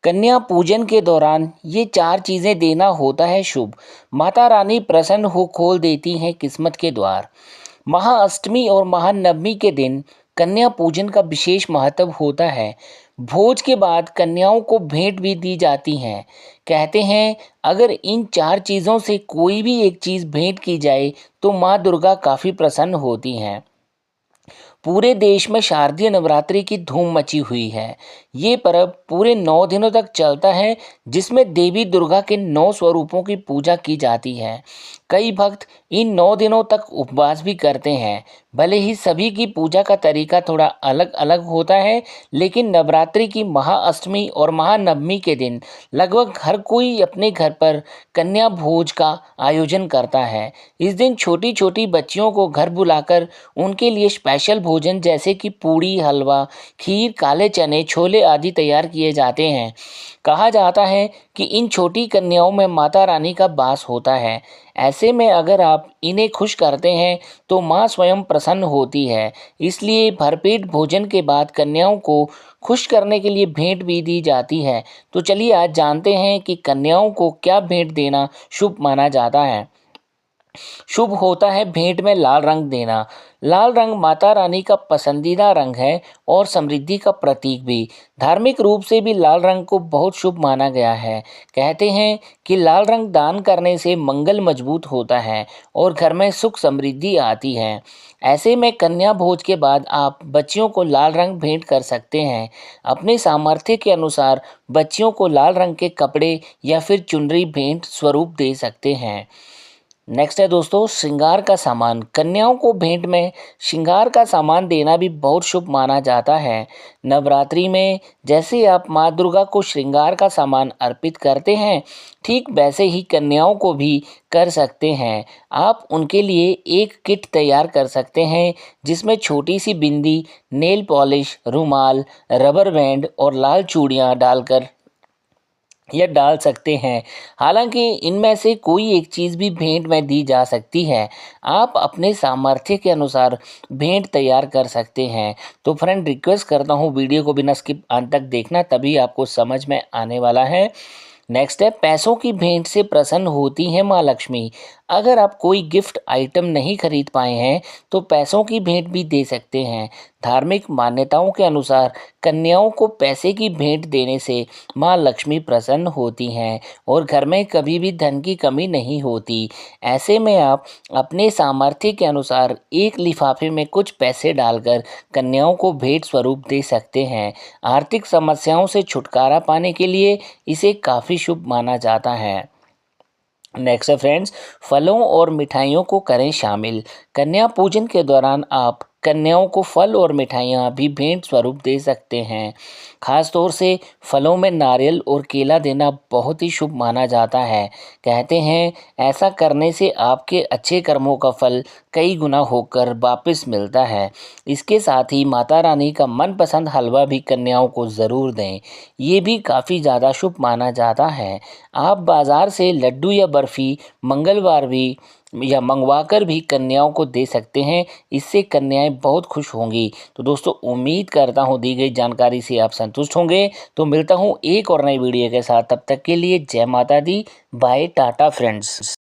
कन्या पूजन के दौरान ये 4 चीज़ें देना होता है शुभ। माता रानी प्रसन्न हो खोल देती हैं किस्मत के द्वार। महाअष्टमी और महानवमी के दिन कन्या पूजन का विशेष महत्व होता है। भोज के बाद कन्याओं को भेंट भी दी जाती हैं। कहते हैं अगर इन 4 चीज़ों से कोई भी एक चीज़ भेंट की जाए तो माँ दुर्गा काफ़ी प्रसन्न होती हैं। पूरे देश में शारदीय नवरात्रि की धूम मची हुई है। ये पर्व पूरे 9 दिनों तक चलता है, जिसमें देवी दुर्गा के 9 स्वरूपों की पूजा की जाती है। कई भक्त इन 9 दिनों तक उपवास भी करते हैं। भले ही सभी की पूजा का तरीका थोड़ा अलग अलग होता है, लेकिन नवरात्रि की महाअष्टमी और महानवमी के दिन लगभग हर कोई अपने घर पर कन्या भोज का आयोजन करता है। इस दिन छोटी छोटी बच्चियों को घर बुलाकर उनके लिए स्पेशल भोजन जैसे कि पूड़ी, हलवा, खीर, काले चने, छोले आदि तैयार किए जाते हैं। कहा जाता है कि इन छोटी कन्याओं में माता रानी का वास होता है। ऐसे में अगर आप इन्हें खुश करते हैं तो माँ स्वयं प्रसन्न होती है। इसलिए भरपेट भोजन के बाद कन्याओं को खुश करने के लिए भेंट भी दी जाती है। तो चलिए आज जानते हैं कि कन्याओं को क्या भेंट देना शुभ माना जाता है। शुभ होता है भेंट में लाल रंग देना। लाल रंग माता रानी का पसंदीदा रंग है और समृद्धि का प्रतीक भी। धार्मिक रूप से भी लाल रंग को बहुत शुभ माना गया है। कहते हैं कि लाल रंग दान करने से मंगल मजबूत होता है और घर में सुख समृद्धि आती है। ऐसे में कन्या भोज के बाद आप बच्चियों को लाल रंग भेंट कर सकते हैं। अपने सामर्थ्य के अनुसार बच्चियों को लाल रंग के कपड़े या फिर चुनरी भेंट स्वरूप दे सकते हैं। नेक्स्ट है दोस्तों श्रृंगार का सामान। कन्याओं को भेंट में श्रृंगार का सामान देना भी बहुत शुभ माना जाता है। नवरात्रि में जैसे आप माँ दुर्गा को श्रृंगार का सामान अर्पित करते हैं, ठीक वैसे ही कन्याओं को भी कर सकते हैं। आप उनके लिए एक किट तैयार कर सकते हैं जिसमें छोटी सी बिंदी, नेल पॉलिश, रुमाल, रबर बैंड और लाल चूड़ियाँ डालकर या डाल सकते हैं। हालांकि इनमें से कोई एक चीज़ भी भेंट में दी जा सकती है। आप अपने सामर्थ्य के अनुसार भेंट तैयार कर सकते हैं। तो फ्रेंड रिक्वेस्ट करता हूँ वीडियो को बिना स्किप अंत तक देखना, तभी आपको समझ में आने वाला है। नेक्स्ट है पैसों की भेंट से प्रसन्न होती है माँ लक्ष्मी। अगर आप कोई गिफ्ट आइटम नहीं खरीद पाए हैं तो पैसों की भेंट भी दे सकते हैं। धार्मिक मान्यताओं के अनुसार कन्याओं को पैसे की भेंट देने से माँ लक्ष्मी प्रसन्न होती हैं और घर में कभी भी धन की कमी नहीं होती। ऐसे में आप अपने सामर्थ्य के अनुसार एक लिफाफे में कुछ पैसे डालकर कन्याओं को भेंट स्वरूप दे सकते हैं। आर्थिक समस्याओं से छुटकारा पाने के लिए इसे काफ़ी शुभ माना जाता है। नेक्स्ट है फ्रेंड्स, फलों और मिठाइयों को करें शामिल। कन्या पूजन के दौरान आप कन्याओं को फल और मिठाइयाँ भी भेंट स्वरूप दे सकते हैं। खास तौर से फलों में नारियल और केला देना बहुत ही शुभ माना जाता है। कहते हैं ऐसा करने से आपके अच्छे कर्मों का फल कई गुना होकर वापस मिलता है। इसके साथ ही माता रानी का मनपसंद हलवा भी कन्याओं को ज़रूर दें। ये भी काफ़ी ज़्यादा शुभ माना जाता है। आप बाज़ार से लड्डू या बर्फ़ी मंगलवार भी या मंगवाकर भी कन्याओं को दे सकते हैं। इससे कन्याएं बहुत खुश होंगी। तो दोस्तों उम्मीद करता हूँ दी गई जानकारी से आप संतुष्ट होंगे। तो मिलता हूँ एक और नई वीडियो के साथ, तब तक के लिए जय माता दी, बाय टाटा फ्रेंड्स।